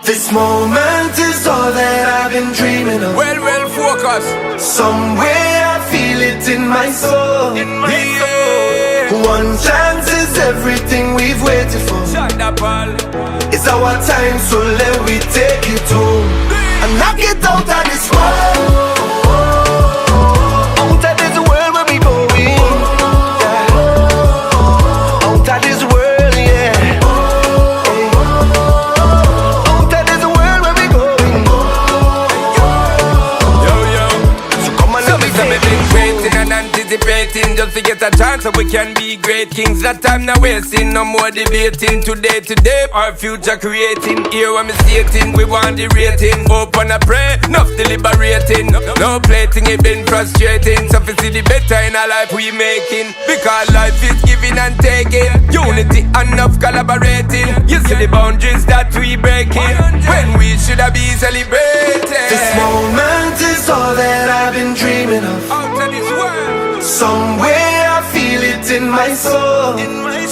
This moment is all that I've been dreaming of. Well, focus. Somewhere I feel it in my soul. One chance is everything we've waited for. It's our time, so let me take it home and knock it out of this world. Out of this world where we going, yeah. Out of this world, yeah. Out of this world where we going. Yo. So come on, let me We've been waiting and anticipating just to get a chance so we can be great kings. That time now wasting, no more debating. Today, our future creating. Here when me stating, we want the rating. Hope and I pray, enough deliberating. No plating, it been frustrating. So we see the better in our life we making. Because life is giving and taking. Unity and enough collaborating. You see the boundaries that we breaking when we should have been celebrating. This moment is all that I've been dreaming of. Out of this world, Somewhere I feel it in my soul.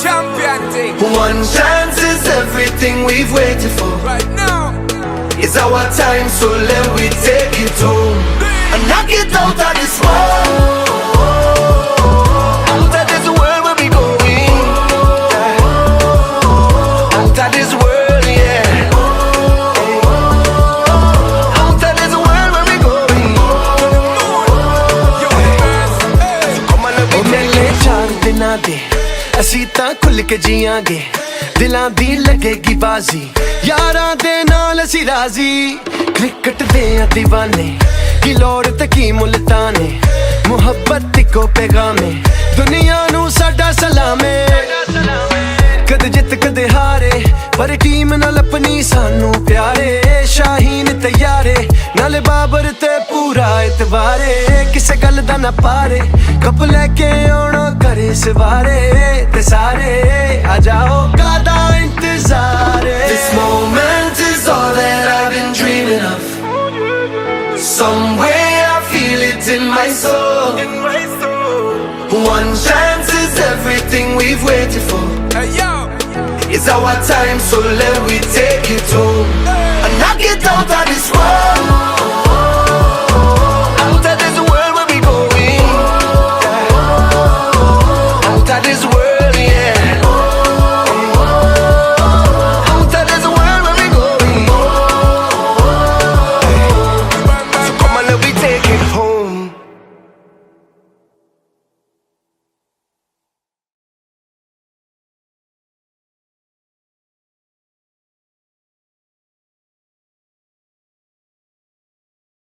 champion thing. One chance is everything we've waited for. Right now, It's our time, so let me take it home and knock it out of this world. Out of this world where we going, yeah. Out of this world, yeah. Out of this world where we going. So come on, let me take it. चार दिना दे ਅਸੀਂ ਤਾਂ ਖੁੱਲ ਕੇ ਜੀਆਂਗੇ ਦਿਲਾਂ ਦੀ ਲੱਗੇਗੀ ਬਾਜ਼ੀ ਯਾਰਾਂ ਦੇ ਨਾਲ ਅਸੀਂ ਰਾਜ਼ੀ ਕ੍ਰਿਕਟ ਦੇ ਆ دیਵਾਨੇ ਕੀ ਲੋੜ ਤੇ ਕੀ ਮੁਲਤਾਨੇ ਮੁਹੱਬਤ ਇੱਕੋ ਪੈਗਾਮੇ ਦੁਨੀਆ ਨੂੰ ਸਾਡਾ ਸਲਾਮੇ ਕਦੇ ਜਿੱਤ ਕਦੇ ਹਾਰੇ ਪਰ ਟੀਮ ਨਾਲ ਆਪਣੀ ਸਾਨੂੰ ਪਿਆਰੇ ਸ਼ਾਹੀਨ ਤਿਆਰੇ ਨਾਲੇ ਬਾਬਰ ਤੇ ਪੂਰਾ ਇਤਬਾਰੇ ਕਿਸੇ ਗੱਲ ਦਾ ਨਾ ਪਾਰੇ ਕੱਪ ਲੈ ਕੇ ਆਉਣਾ ਕਰੇ ਸਵਾਰੇ ਤੇ ਸਾਰੇ ਆ ਜਾਓ ਕਾਦਾ ਇੰਤਜ਼ਾਰ This moment is all that I've been dreaming of. Somewhere I feel it in my soul. One chance is everything we've waited for. hey yo, It's our time, so let me take it home and knock it out of this world.